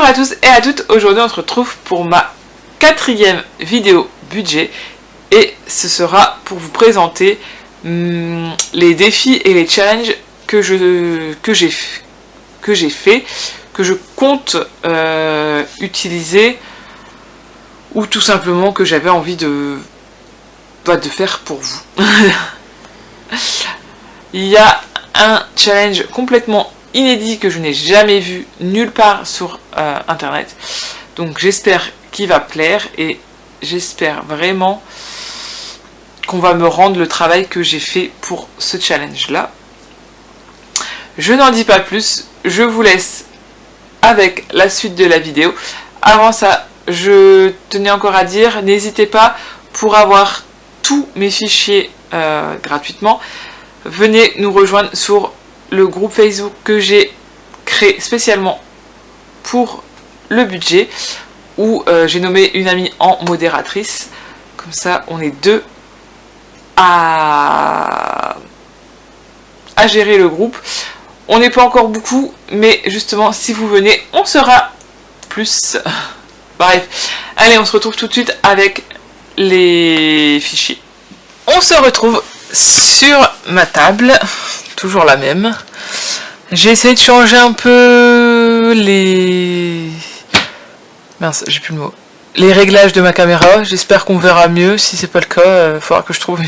Bonjour à tous et à toutes, aujourd'hui on se retrouve pour ma 4e vidéo budget et ce sera pour vous présenter les défis et les challenges que j'ai fait, que je compte utiliser ou tout simplement que j'avais envie de faire pour vous. Il y a un challenge complètement inédit que je n'ai jamais vu nulle part sur internet, donc j'espère qu'il va plaire et j'espère vraiment qu'on va me rendre le travail que j'ai fait pour ce challenge là. Je n'en dis pas plus, je vous laisse avec la suite de la vidéo. Avant ça, je tenais encore à dire, n'hésitez pas, pour avoir tous mes fichiers gratuitement, venez nous rejoindre sur le groupe Facebook que j'ai créé spécialement pour le budget, où j'ai nommé une amie en modératrice. Comme ça, on est deux à gérer le groupe. On n'est pas encore beaucoup, mais justement, si vous venez, on sera plus. Bref, allez, on se retrouve tout de suite avec les fichiers. On se retrouve sur ma table, toujours la même. J'ai essayé de changer un peu les... Mince, j'ai plus le mot. Les réglages de ma caméra, j'espère qu'on verra mieux. Si c'est pas le cas, il faudra que je trouve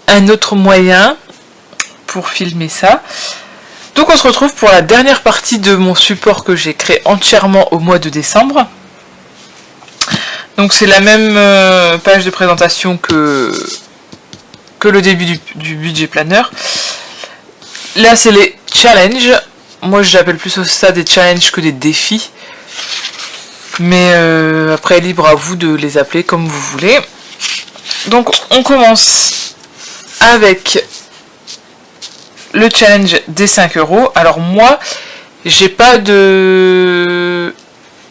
un autre moyen pour filmer ça. Donc on se retrouve pour la dernière partie de mon support que j'ai créé entièrement au mois de décembre. Donc c'est la même page de présentation que le début du budget planner. Là c'est les challenges. Moi j'appelle plus ça des challenges que des défis. Mais après libre à vous de les appeler comme vous voulez. Donc on commence avec le challenge des 5 €. Alors moi, j'ai pas de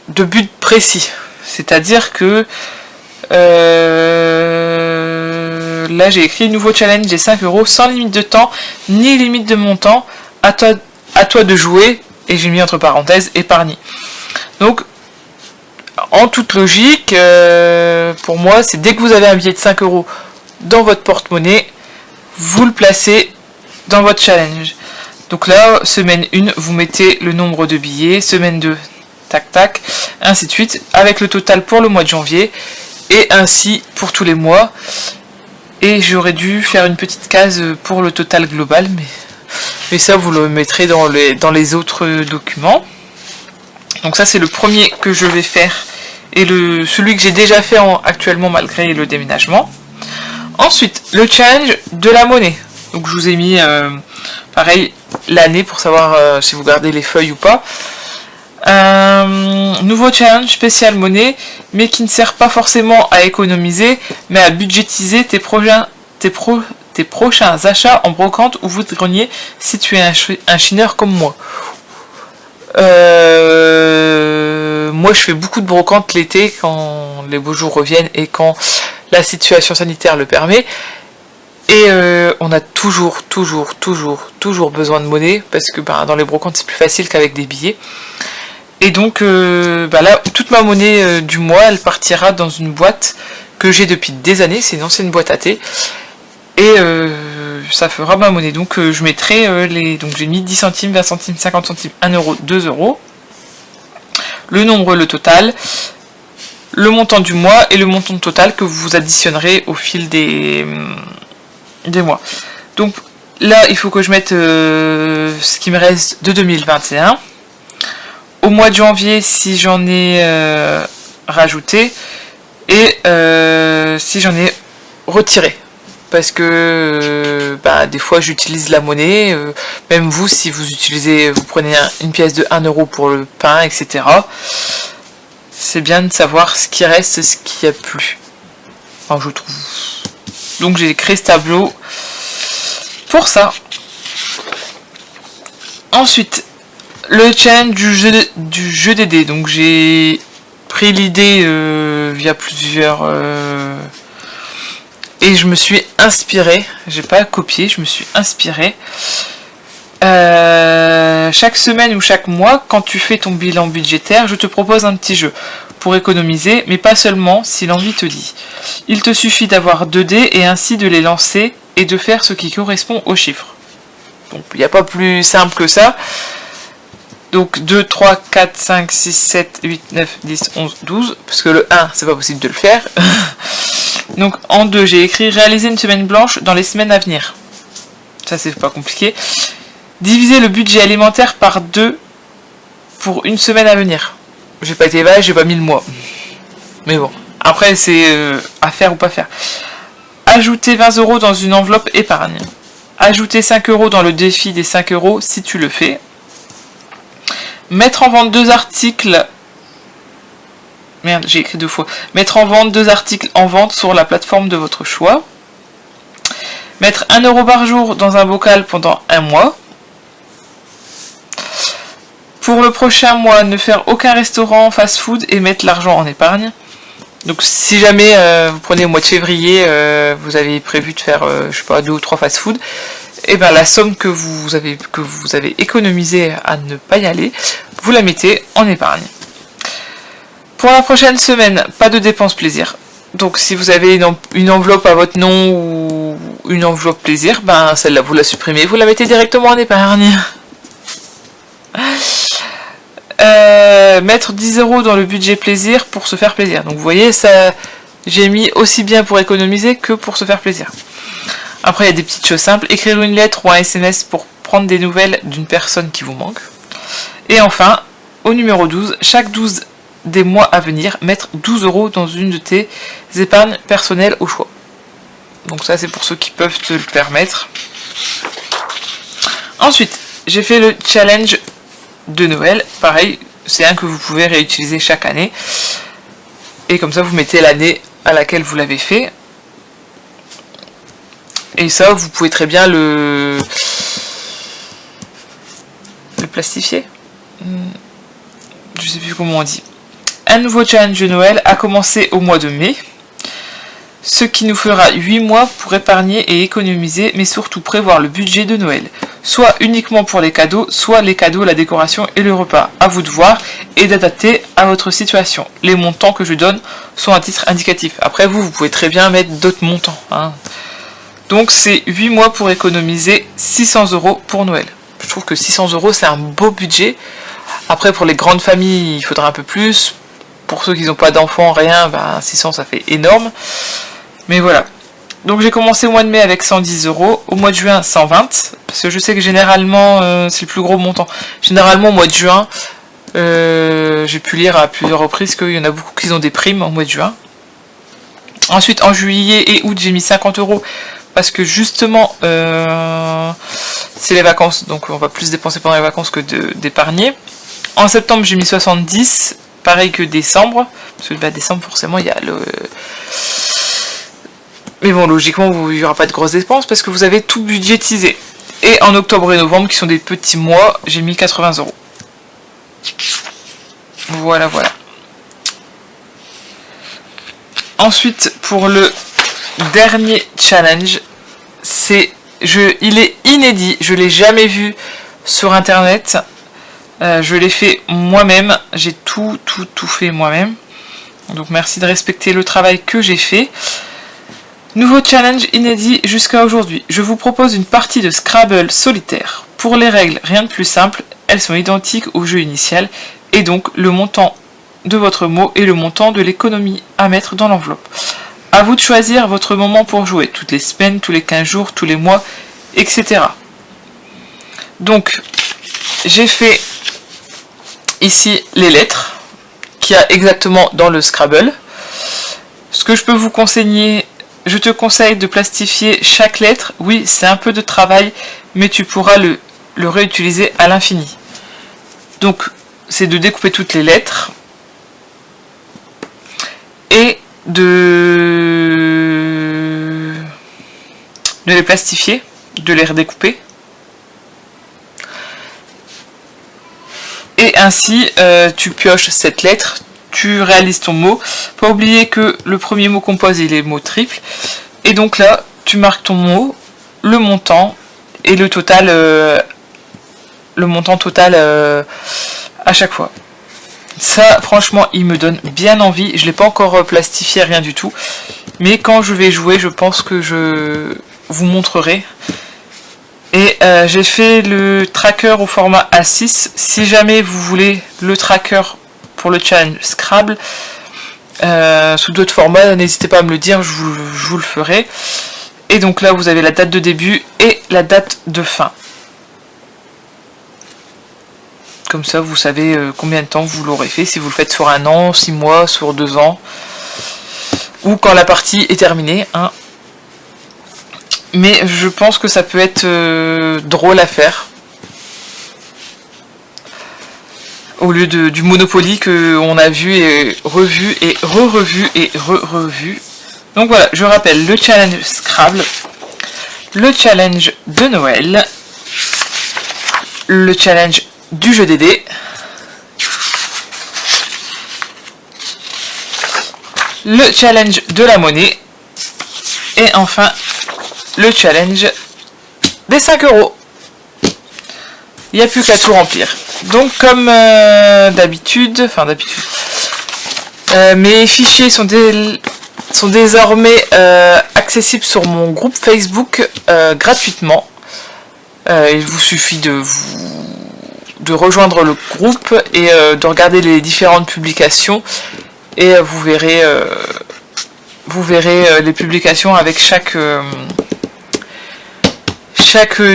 but précis. C'est-à-dire que là j'ai écrit nouveau challenge des 5 € sans limite de temps ni limite de montant. À toi de jouer. Et j'ai mis entre parenthèses épargner. Donc en toute logique, pour moi, c'est dès que vous avez un billet de 5 € dans votre porte-monnaie, vous le placez dans votre challenge. Donc là, semaine 1, vous mettez le nombre de billets, semaine 2, tac tac, ainsi de suite, avec le total pour le mois de janvier, et ainsi pour tous les mois. Et j'aurais dû faire une petite case pour le total global, mais ça vous le mettrez dans les autres documents. Donc ça c'est le premier que je vais faire, et celui que j'ai déjà fait actuellement malgré le déménagement. Ensuite, le challenge de la monnaie. Donc je vous ai mis pareil l'année pour savoir si vous gardez les feuilles ou pas. Nouveau challenge spécial monnaie, mais qui ne sert pas forcément à économiser, mais à budgétiser tes prochains achats en brocante ou vide-grenier si tu es un chineur comme moi. Moi je fais beaucoup de brocante l'été quand les beaux jours reviennent et quand la situation sanitaire le permet. Et on a toujours besoin de monnaie parce que dans les brocantes c'est plus facile qu'avec des billets. Et donc là, toute ma monnaie du mois, elle partira dans une boîte que j'ai depuis des années. C'est une ancienne boîte à thé. Et ça fera ma monnaie. Donc je mettrai donc j'ai mis 10 centimes, 20 centimes, 50 centimes, 1 €, 2 €. Le nombre, le total, le montant du mois et le montant total que vous additionnerez au fil des mois. Donc là, il faut que je mette ce qui me reste de 2021. Au mois de janvier, si j'en ai rajouté, et si j'en ai retiré. Parce que des fois j'utilise la monnaie, même vous, si vous prenez une pièce de 1 € pour le pain, etc. C'est bien de savoir ce qui reste, ce qui a plus. Enfin, je trouve. Donc j'ai créé ce tableau pour ça. Ensuite, le challenge du jeu des dés. Donc j'ai pris l'idée via plusieurs... et je me suis inspirée, j'ai pas copié, je me suis inspirée Chaque semaine ou chaque mois, quand tu fais ton bilan budgétaire, je te propose un petit jeu pour économiser, mais pas seulement si l'envie te dit. Il te suffit d'avoir 2 dés et ainsi de les lancer et de faire ce qui correspond aux chiffres. Donc il n'y a pas plus simple que ça. Donc 2, 3, 4, 5, 6, 7, 8, 9, 10, 11, 12, parce que le 1, c'est pas possible de le faire. Donc en 2, j'ai écrit réaliser une semaine blanche dans les semaines à venir. Ça, c'est pas compliqué. Diviser le budget alimentaire par 2 pour une semaine à venir. J'ai pas été vache, j'ai pas mis le mois. Mais bon, après c'est à faire ou pas faire. Ajouter 20 € dans une enveloppe épargne. Ajouter 5 € dans le défi des 5 € si tu le fais. Mettre en vente 2 articles. Merde, j'ai écrit 2 fois. Mettre en vente 2 articles en vente sur la plateforme de votre choix. Mettre 1 € par jour dans un bocal pendant un mois. Pour le prochain mois, ne faire aucun restaurant fast-food et mettre l'argent en épargne. Donc si jamais vous prenez au mois de février, vous avez prévu de faire, je sais pas, 2 ou 3 fast-food, et ben la somme que vous avez économisée à ne pas y aller, vous la mettez en épargne. Pour la prochaine semaine, pas de dépenses plaisir. Donc si vous avez une enveloppe à votre nom ou une enveloppe plaisir, ben celle-là vous la supprimez, vous la mettez directement en épargne. Mettre 10 € dans le budget plaisir pour se faire plaisir. Donc vous voyez, ça, j'ai mis aussi bien pour économiser que pour se faire plaisir. Après, il y a des petites choses simples. Écrire une lettre ou un SMS pour prendre des nouvelles d'une personne qui vous manque. Et enfin, au numéro 12, chaque 12 des mois à venir, mettre 12 € dans une de tes épargnes personnelles au choix. Donc ça, c'est pour ceux qui peuvent se le permettre. Ensuite, j'ai fait le challenge de Noël. Pareil, c'est un que vous pouvez réutiliser chaque année. Et comme ça, vous mettez l'année à laquelle vous l'avez fait. Et ça, vous pouvez très bien le plastifier. Je sais plus comment on dit. Un nouveau challenge de Noël a commencé au mois de mai. Ce qui nous fera 8 mois pour épargner et économiser, mais surtout prévoir le budget de Noël. Soit uniquement pour les cadeaux, soit les cadeaux, la décoration et le repas. À vous de voir et d'adapter à votre situation. Les montants que je donne sont à titre indicatif. Après vous pouvez très bien mettre d'autres montants. Donc c'est 8 mois pour économiser 600 € pour Noël. Je trouve que 600 € c'est un beau budget. Après pour les grandes familles il faudra un peu plus. Pour ceux qui n'ont pas d'enfants, rien, 600 ça fait énorme. Mais voilà. Donc j'ai commencé au mois de mai avec 110 €, au mois de juin 120, parce que je sais que généralement c'est le plus gros montant. Généralement au mois de juin, j'ai pu lire à plusieurs reprises qu'il y en a beaucoup qui ont des primes au mois de juin. Ensuite en juillet et août j'ai mis 50 € parce que justement c'est les vacances, donc on va plus dépenser pendant les vacances que d'épargner. En septembre j'ai mis 70, pareil que décembre, parce que décembre forcément il y a le... Mais bon, logiquement, il n'y aura pas de grosses dépenses parce que vous avez tout budgétisé. Et en octobre et novembre, qui sont des petits mois, j'ai mis 80 €. Voilà, voilà. Ensuite, pour le dernier challenge, il est inédit. Je ne l'ai jamais vu sur Internet. Je l'ai fait moi-même. J'ai tout fait moi-même. Donc merci de respecter le travail que j'ai fait. Nouveau challenge inédit jusqu'à aujourd'hui. Je vous propose une partie de Scrabble solitaire. Pour les règles, rien de plus simple, elles sont identiques au jeu initial, et donc le montant de votre mot et le montant de l'économie à mettre dans l'enveloppe. À vous de choisir votre moment pour jouer, toutes les semaines, tous les 15 jours, tous les mois, etc. Donc, j'ai fait ici les lettres qu'il y a exactement dans le Scrabble. Ce que je peux vous conseiller... Je te conseille de plastifier chaque lettre. Oui, c'est un peu de travail, mais tu pourras le réutiliser à l'infini. Donc, c'est de découper toutes les lettres et de les plastifier, de les redécouper. Et ainsi, tu pioches cette lettre, tu réalises ton mot. Pas oublier que le premier mot compose il est mot triple. Et donc là, tu marques ton mot, le montant et le total le montant total à chaque fois. Ça, franchement, il me donne bien envie. Je l'ai pas encore plastifié, rien du tout. Mais quand je vais jouer, je pense que je vous montrerai. Et j'ai fait le tracker au format A6. Si jamais vous voulez le tracker pour le challenge Scrabble, sous d'autres formats, n'hésitez pas à me le dire, je vous le ferai. Et donc là, vous avez la date de début et la date de fin. Comme ça, vous savez combien de temps vous l'aurez fait, si vous le faites sur 1 an, 6 mois, sur 2 ans, ou quand la partie est terminée. Hein. Mais je pense que ça peut être drôle à faire. Au lieu du Monopoly qu'on a vu et revu et re-revu et re-revu. Donc voilà, je rappelle le challenge Scrabble, le challenge de Noël, le challenge du jeu des dés, le challenge de la monnaie et enfin le challenge des 5 €. Il n'y a plus qu'à tout remplir. Donc comme d'habitude, mes fichiers sont désormais accessibles sur mon groupe Facebook gratuitement. Il vous suffit de rejoindre le groupe et de regarder les différentes publications et vous verrez les publications avec chaque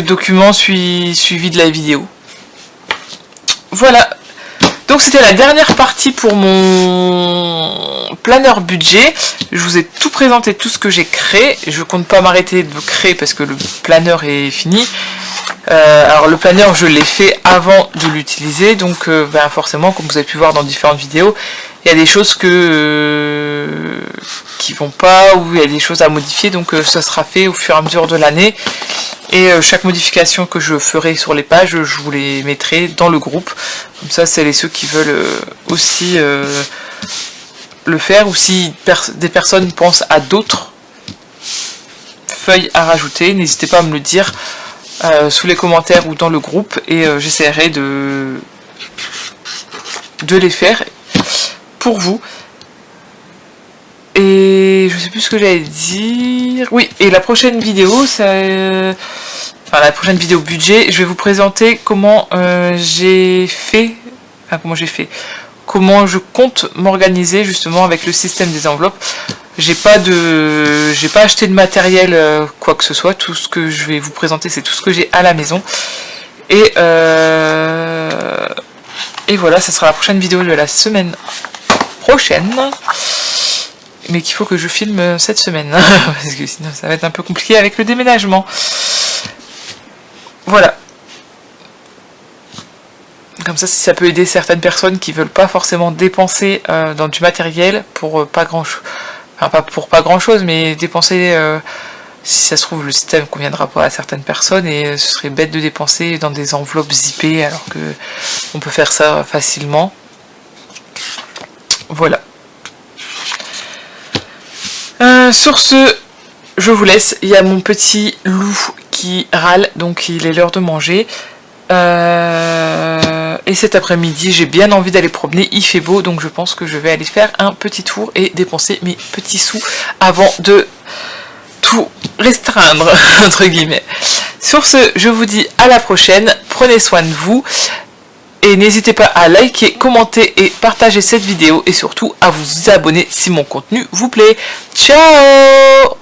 document suivi de la vidéo. Voilà. Donc c'était la dernière partie pour mon planeur budget. Je vous ai tout présenté, tout ce que j'ai créé. Je compte pas m'arrêter de créer parce que le planeur est fini. Alors le planeur, je l'ai fait avant de l'utiliser, donc forcément, comme vous avez pu voir dans différentes vidéos, il y a des choses qui vont pas, ou il y a des choses à modifier, donc ça sera fait au fur et à mesure de l'année. Et chaque modification que je ferai sur les pages, je vous les mettrai dans le groupe. Comme ça, c'est ceux qui veulent aussi le faire, ou si des personnes pensent à d'autres feuilles à rajouter, n'hésitez pas à me le dire sous les commentaires ou dans le groupe, et j'essaierai de les faire pour vous. Et je sais plus ce que j'allais dire. Oui, et la prochaine vidéo, la prochaine vidéo budget, je vais vous présenter comment comment je compte m'organiser justement avec le système des enveloppes. J'ai pas acheté de matériel quoi que ce soit. Tout ce que je vais vous présenter, c'est tout ce que j'ai à la maison. Et voilà, ça sera la prochaine vidéo de la semaine prochaine. Mais qu'il faut que je filme cette semaine, parce que sinon ça va être un peu compliqué avec le déménagement. Voilà. Comme ça, si ça peut aider certaines personnes qui veulent pas forcément dépenser dans du matériel pour pas grand chose. Enfin, pas pour pas grand chose, mais dépenser, si ça se trouve, le système ne conviendra pas à certaines personnes, et ce serait bête de dépenser dans des enveloppes zippées, alors que on peut faire ça facilement. Voilà. Sur ce, je vous laisse. Il y a mon petit loup qui râle, donc il est l'heure de manger. Et cet après-midi, j'ai bien envie d'aller promener. Il fait beau, donc je pense que je vais aller faire un petit tour et dépenser mes petits sous avant de tout restreindre, entre guillemets. Sur ce, je vous dis à la prochaine. Prenez soin de vous. Et n'hésitez pas à liker, commenter et partager cette vidéo, et surtout à vous abonner si mon contenu vous plaît. Ciao!